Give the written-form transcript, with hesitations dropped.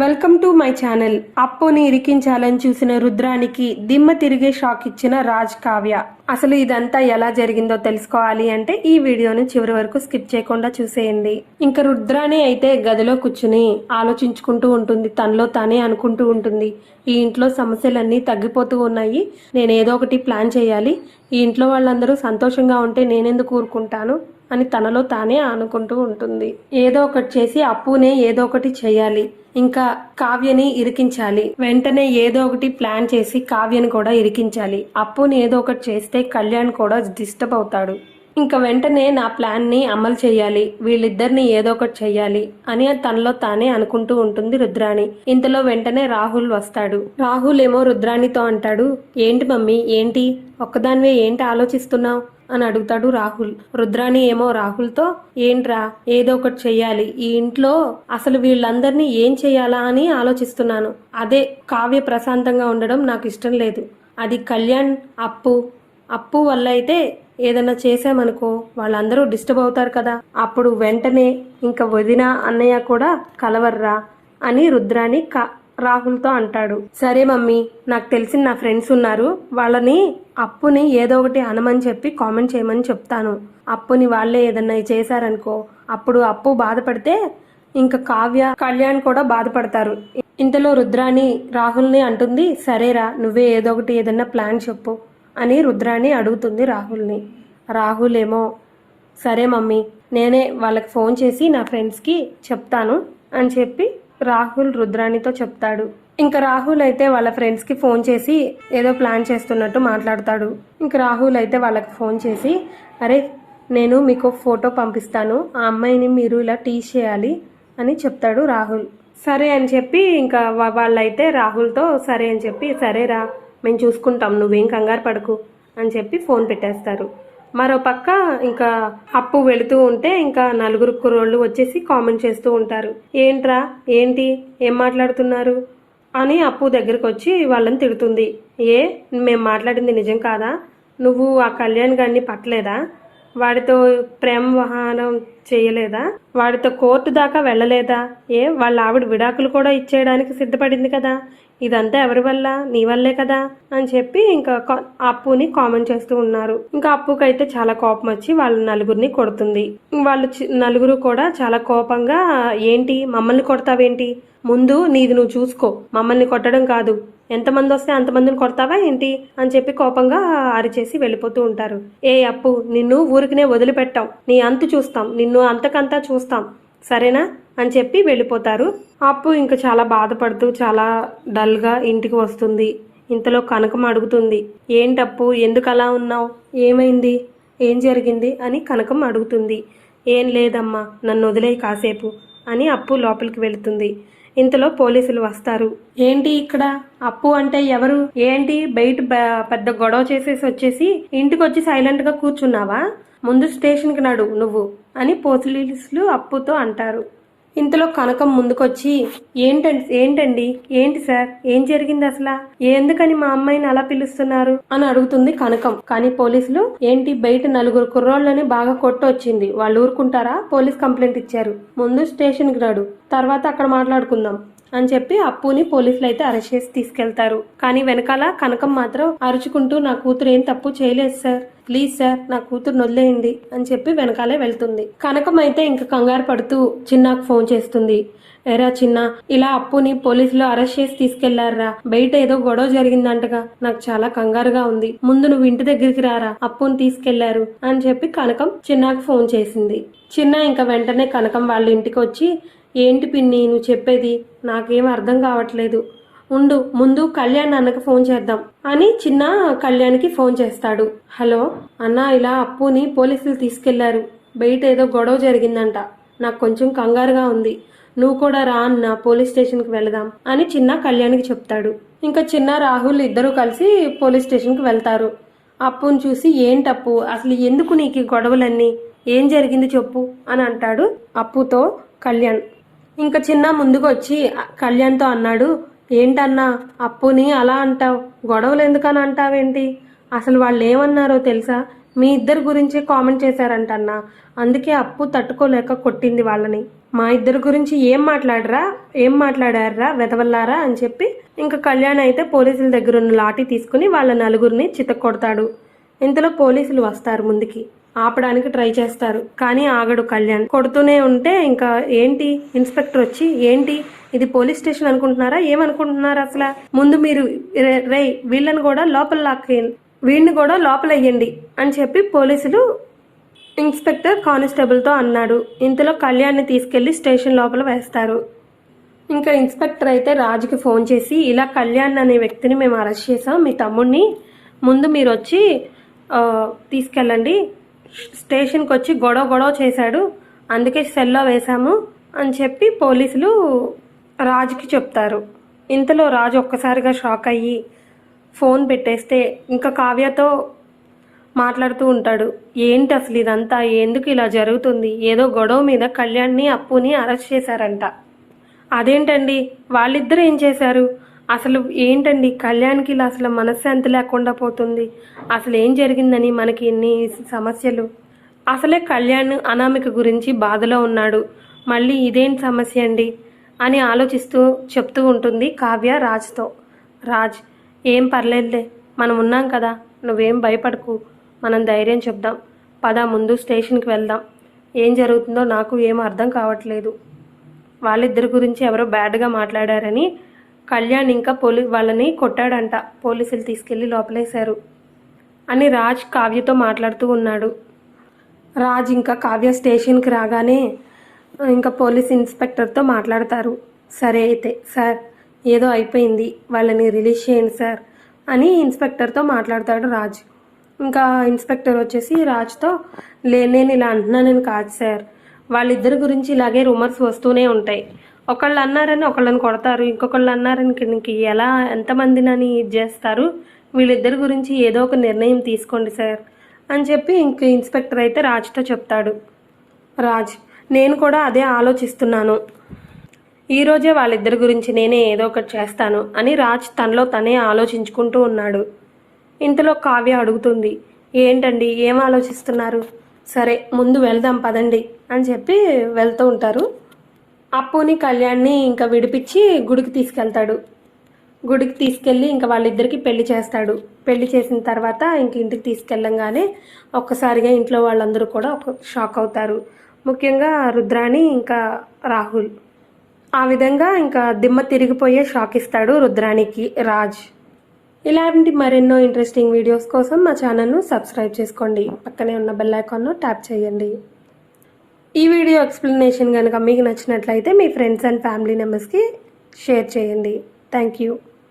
Welcome to my channel. అప్పుని ఇరికించాలని చూసిన రుద్రానికి దిమ్మ తిరిగే షాక్ ఇచ్చిన రాజ్ కావ్య. అసలు ఇదంతా ఎలా జరిగిందో తెలుసుకోవాలి అంటే ఈ వీడియోని చివరి వరకు స్కిప్ చేయకుండా చూసేయండి. ఇంకా రుద్రాని అయితే గదిలో కూర్చుని ఆలోచించుకుంటూ ఉంటుంది, తనలో తానే అనుకుంటూ ఉంటుంది. ఈ ఇంట్లో సమస్యలన్నీ తగ్గిపోతూ ఉన్నాయి, నేను ఏదో ఒకటి ప్లాన్ చేయాలి, ఈ ఇంట్లో వాళ్ళందరూ సంతోషంగా ఉంటే నేనెందుకు ఊరుకుంటాను అని తనలో తానే అనుకుంటూ ఉంటుంది. ఏదో ఒకటి చేసి అప్పునే ఏదో ఒకటి చేయాలి, ఇంకా కావ్యని ఇరికించాలి. వెంటనే ఏదో ఒకటి ప్లాన్ చేసి కావ్యని కూడా ఇరికించాలి. అప్పుని ఏదో ఒకటి చేస్తే కళ్యాణ్ కూడా డిస్టర్బ్ అవుతాడు. ఇంకా వెంటనే నా ప్లాన్ ని అమలు చేయాలి, వీళ్ళిద్దరిని ఏదో ఒకటి చెయ్యాలి అని తనలో తానే అనుకుంటూ ఉంటుంది రుద్రాణి. ఇంతలో వెంటనే రాహుల్ వస్తాడు. రాహుల్ ఏమో రుద్రాణితో అంటాడు, ఏంటి మమ్మీ, ఏంటి ఒక్కదానివే ఏంటి ఆలోచిస్తున్నావు అని అడుగుతాడు రాహుల్. రుద్రాణి ఏమో రాహుల్తో, ఏంట్రా ఏదో ఒకటి చెయ్యాలి, ఈ ఇంట్లో అసలు వీళ్ళందరినీ ఏం చెయ్యాలా అని ఆలోచిస్తున్నాను. అదే కావ్య ప్రశాంతంగా ఉండడం నాకు ఇష్టం లేదు. అది కళ్యాణ్ అప్పు వల్ల అయితే ఏదైనా చేసామనుకో వాళ్ళందరూ డిస్టర్బ్ అవుతారు కదా, అప్పుడు వెంటనే ఇంకా వదిన అన్నయ్య కూడా కలవర్రా అని రుద్రాణి రాహుల్తో అంటాడు. సరే మమ్మీ, నాకు తెలిసిన నా ఫ్రెండ్స్ ఉన్నారు, వాళ్ళని అప్పుని ఏదో ఒకటి అనమని చెప్పి కామెంట్ చేయమని చెప్తాను. అప్పుని వాళ్ళే ఏదన్నా చేశారనుకో అప్పుడు అప్పు బాధపడితే ఇంకా కావ్య కళ్యాణ్ కూడా బాధపడతారు. ఇంతలో రుద్రాణి రాహుల్ని అంటుంది, సరేరా నువ్వే ఏదో ఒకటి ఏదన్నా ప్లాన్ చెప్పు అని రుద్రాణి అడుగుతుంది రాహుల్ని. రాహుల్ ఏమో సరే మమ్మీ, నేనే వాళ్ళకి ఫోన్ చేసి నా ఫ్రెండ్స్కి చెప్తాను అని చెప్పి రాహుల్ రుద్రాణితో చెప్తాడు. ఇంకా రాహుల్ అయితే వాళ్ళ ఫ్రెండ్స్కి ఫోన్ చేసి ఏదో ప్లాన్ చేస్తున్నట్టు మాట్లాడతాడు. ఇంకా రాహుల్ అయితే వాళ్ళకి ఫోన్ చేసి, అరే నేను మీకు ఫోటో పంపిస్తాను, ఆ అమ్మాయిని మీరు ఇలా టీచ్ చేయాలి అని చెప్తాడు రాహుల్. సరే అని చెప్పి ఇంకా వాళ్ళైతే రాహుల్తో సరే అని చెప్పి, సరేరా మేము చూసుకుంటాం, నువ్వేం కంగారు పడకు అని చెప్పి ఫోన్ పెట్టేస్తారు. మరో పక్క ఇంకా అప్పు వెళుతూ ఉంటే ఇంకా నలుగురు కుర్రోళ్ళు వచ్చేసి కామెంట్ చేస్తూ ఉంటారు. ఏంట్రా ఏంటి ఏం మాట్లాడుతున్నారు అని అప్పు దగ్గరకు వచ్చి వాళ్ళని తిడుతుంది. మేము మాట్లాడింది నిజం కాదా? నువ్వు ఆ కళ్యాణ్ గారిని పట్టలేదా? వాడితో ప్రేమ వివాహం చేయలేదా? వాడితో కోర్టు దాకా వెళ్ళలేదా? వాళ్ళ ఆవిడ విడాకులు కూడా ఇచ్చేయడానికి సిద్ధపడింది కదా, ఇదంతా ఎవరి వల్ల? నీ వల్లే కదా అని చెప్పి ఇంకా అప్పుని కామెంట్ చేస్తూ ఉన్నారు. ఇంకా అప్పుకైతే చాలా కోపం వచ్చి వాళ్ళ నలుగురిని కొడుతుంది. వాళ్ళు నలుగురు కూడా చాలా కోపంగా, ఏంటి మమ్మల్ని కొడతావేంటి, ముందు నీది నువ్వు చూసుకో, మమ్మల్ని కొట్టడం కాదు, ఎంతమంది వస్తే అంతమందిని కొడతావా ఏంటి అని చెప్పి కోపంగా అరిచేసి వెళ్ళిపోతూ ఉంటారు. అప్పు, నిన్ను ఊరికినే వదిలిపెట్టాం, నీ అంతు చూస్తాం, నిన్ను అంతకంతా చూస్తాం, సరేనా అని చెప్పి వెళ్ళిపోతారు. అప్పు ఇంకా చాలా బాధపడుతూ చాలా డల్గా ఇంటికి వస్తుంది. ఇంతలో కనకం అడుగుతుంది, ఏంటప్పు ఎందుకు అలా ఉన్నావు, ఏమైంది, ఏం జరిగింది అని కనకం అడుగుతుంది. ఏం లేదమ్మా, నన్ను వదిలేయి కాసేపు అని అప్పు లోపలికి వెళుతుంది. ఇంతలో పోలీసులు వస్తారు. ఏంటి ఇక్కడ అప్పు అంటే ఎవరు, ఏంటి బయట పెద్ద గొడవ చేసేసి వచ్చేసి ఇంటికి వచ్చి సైలెంట్ గా కూర్చున్నావా, ముందు స్టేషన్కి నడు నువ్వు అని పోలీసులు అప్పుతో అంటారు. ఇంతలో కనకం ముందుకొచ్చి, ఏంటండి ఏంటి సార్, ఏం జరిగింది అసలు, ఎందుకని మా అమ్మాయిని అలా పిలుస్తున్నారు అని అడుగుతుంది కనకం. కానీ పోలీసులు, ఏంటి బయట నలుగురు కుర్రోళ్ళని బాగా కొట్టొచ్చింది, వాళ్ళు ఊరుకుంటారా, పోలీస్ కంప్లైంట్ ఇచ్చారు, ముందు స్టేషన్కి రాడు, తర్వాత అక్కడ మాట్లాడుకుందాం అని చెప్పి అప్పుని పోలీసులు అయితే అరెస్ట్ చేసి తీసుకెళ్తారు. కానీ వెనకాల కనకం మాత్రం అరుచుకుంటూ, నా కూతురు ఏం తప్పు చేయలేదు సార్, ప్లీజ్ సార్ నా కూతురు వదిలేయండి అని చెప్పి వెనకాలే వెళ్తుంది. కనకం అయితే ఇంకా కంగారు పడుతూ చిన్నాకు ఫోన్ చేస్తుంది. ఎరా చిన్న, ఇలా అప్పుని పోలీసులు అరెస్ట్ చేసి తీసుకెళ్లారా, బయట ఏదో గొడవ జరిగిందంటగా, నాకు చాలా కంగారుగా ఉంది, ముందు నువ్వు ఇంటి దగ్గరికి రారా, అప్పుని తీసుకెళ్లారు అని చెప్పి కనకం చిన్నాకు ఫోన్ చేసింది. చిన్న ఇంకా వెంటనే కనకం వాళ్ళ ఇంటికి వచ్చి, ఏంటి పిన్ని నువ్వు చెప్పేది, నాకేం అర్థం కావట్లేదు, ఉండు ముందు కళ్యాణ్ అన్నకి ఫోన్ చేద్దాం అని చిన్న కళ్యాణ్కి ఫోన్ చేస్తాడు. హలో అన్న, ఇలా అప్పుని పోలీసులు తీసుకెళ్లారు, బయట ఏదో గొడవ జరిగిందంట, నాకు కొంచెం కంగారుగా ఉంది, నువ్వు కూడా రా అన్న, పోలీస్ స్టేషన్కి వెళదాం అని చిన్న కళ్యాణ్కి చెప్తాడు. ఇంకా చిన్న రాహుల్ ఇద్దరు కలిసి పోలీస్ స్టేషన్కి వెళ్తారు. అప్పుని చూసి, ఏంటప్పు అసలు ఎందుకు నీకు గొడవలన్నీ, ఏం జరిగింది చెప్పు అని అంటాడు అప్పుతో కళ్యాణ్. ఇంకా చిన్న ముందుకు వచ్చి కళ్యాణ్తో అన్నాడు, ఏంటన్నా అప్పుని అలా అంటావు, గొడవలు ఎందుకని అంటావేంటి, అసలు వాళ్ళు ఏమన్నారో తెలుసా, మీ ఇద్దరు గురించే కామెంట్ చేశారంటన్నా, అందుకే అప్పు తట్టుకోలేక కొట్టింది వాళ్ళని, మా ఇద్దరి గురించి ఏం మాట్లాడారా వెతవల్లారా అని చెప్పి ఇంకా కళ్యాణ్ అయితే పోలీసుల దగ్గర ఉన్న లాఠీ తీసుకుని వాళ్ళ నలుగురిని చితక్కొడతాడు. ఇంతలో పోలీసులు వస్తారు, ముందుకి ఆపడానికి ట్రై చేస్తారు, కానీ ఆగడు కళ్యాణ్. కొడుతూనే ఉంటే ఇంకా ఏంటి ఇన్స్పెక్టర్ వచ్చి, ఏంటి ఇది పోలీస్ స్టేషన్ అనుకుంటున్నారా, ఏమనుకుంటున్నారా అసలు, ముందు మీరు వీళ్ళని కూడా వీడిని కూడా లోపలయ్యండి అని చెప్పి పోలీసులు ఇన్స్పెక్టర్ కానిస్టేబుల్తో అన్నాడు. ఇంతలో కళ్యాణ్ని తీసుకెళ్లి స్టేషన్ లోపల వేస్తారు. ఇంకా ఇన్స్పెక్టర్ అయితే రాజుకి ఫోన్ చేసి, ఇలా కళ్యాణ్ అనే వ్యక్తిని మేము అరెస్ట్ చేసాం, మీ తమ్ముడిని, ముందు మీరు వచ్చి తీసుకెళ్ళండి, స్టేషన్కి వచ్చి గొడవ చేశాడు, అందుకే సెల్లో వేశాము అని చెప్పి పోలీసులు రాజుకి చెప్తారు. ఇంతలో రాజు ఒక్కసారిగా షాక్ అయ్యి ఫోన్ పెట్టేస్తే ఇంకా కావ్యతో మాట్లాడుతూ ఉంటాడు. ఏంటి అసలు ఇదంతా, ఎందుకు ఇలా జరుగుతుంది, ఏదో గొడవ మీద కళ్యాణ్ని అప్పుని అరెస్ట్ చేశారంట. అదేంటండి, వాళ్ళిద్దరు ఏం చేశారు, అసలు ఏంటండి కళ్యాణ్కి ఇలా అసలు మనశ్శాంతి లేకుండా పోతుంది, అసలు ఏం జరిగిందని మనకి ఇన్ని సమస్యలు, అసలే కళ్యాణ్ అనామిక గురించి బాధలో ఉన్నాడు, మళ్ళీ ఇదేం సమస్య అండి అని ఆలోచిస్తూ చెప్తూ ఉంటుంది కావ్య రాజ్తో. రాజ్, ఏం పర్లేదులే, మనం ఉన్నాం కదా, నువ్వేం భయపడకు, మనం ధైర్యం చెప్దాం, పద ముందు స్టేషన్కి వెళ్దాం, ఏం జరుగుతుందో నాకు ఏం అర్థం కావట్లేదు, వాళ్ళిద్దరి గురించి ఎవరో బ్యాడ్గా మాట్లాడారని కళ్యాణ్ ఇంకా వాళ్ళని కొట్టాడంట, పోలీసులు తీసుకెళ్లి లోపలేశారు అని రాజ్ కావ్యతో మాట్లాడుతూ ఉన్నాడు. రాజ్ ఇంకా కావ్య స్టేషన్కి రాగానే ఇంకా పోలీస్ ఇన్స్పెక్టర్తో మాట్లాడతారు. సరే అయితే సార్, ఏదో అయిపోయింది, వాళ్ళని రిలీజ్ చేయండి సార్ అని ఇన్స్పెక్టర్తో మాట్లాడతాడు రాజ్. ఇంకా ఇన్స్పెక్టర్ వచ్చేసి రాజ్తో, నేను ఇలా అంటున్నానని కాదు సార్, వాళ్ళిద్దరి గురించి ఇలాగే రూమర్స్ వస్తూనే ఉంటాయి, ఒకళ్ళు అన్నారని ఒకళ్ళని కొడతారు, ఇంకొకళ్ళు అన్నారని ఇంక ఎలా ఎంతమందినని ఇది చేస్తారు, వీళ్ళిద్దరి గురించి ఏదో ఒక నిర్ణయం తీసుకోండి సార్ అని చెప్పి ఇంక ఇన్స్పెక్టర్ అయితే రాజ్తో చెప్తాడు. రాజ్, నేను కూడా అదే ఆలోచిస్తున్నాను, ఈరోజే వాళ్ళిద్దరి గురించి నేనే ఏదో ఒకటి చేస్తాను అని రాజ్ తనలో తనే ఆలోచించుకుంటూ ఉన్నాడు. ఇంతలో కావ్య అడుగుతుంది, ఏంటండి ఏం ఆలోచిస్తున్నారు, సరే ముందు వెళ్దాం పదండి అని చెప్పి వెళ్తూ ఉంటారు. అప్పుని కళ్యాణ్ని ఇంకా విడిపించి గుడికి తీసుకెళ్తాడు. గుడికి తీసుకెళ్ళి ఇంకా వాళ్ళిద్దరికి పెళ్లి చేస్తాడు. పెళ్లి చేసిన తర్వాత ఇంక ఇంటికి తీసుకెళ్ళంగానే ఒక్కసారిగా ఇంట్లో వాళ్ళందరూ కూడా ఒక షాక్ అవుతారు, ముఖ్యంగా రుద్రాణి ఇంకా రాహుల్. ఆ విధంగా ఇంకా దిమ్మ తిరిగిపోయే షాక్ ఇస్తాడు రుద్రాణికి రాజ్. ఇలాంటి మరెన్నో ఇంట్రెస్టింగ్ వీడియోస్ కోసం మా ఛానల్ను సబ్స్క్రైబ్ చేసుకోండి, పక్కనే ఉన్న బెల్ ఐకాన్ను ట్యాప్ చేయండి. ఈ వీడియో ఎక్స్ప్లెనేషన్ కనుక మీకు నచ్చినట్లయితే మీ ఫ్రెండ్స్ అండ్ ఫ్యామిలీ మెంబర్స్కి షేర్ చేయండి. Thank you.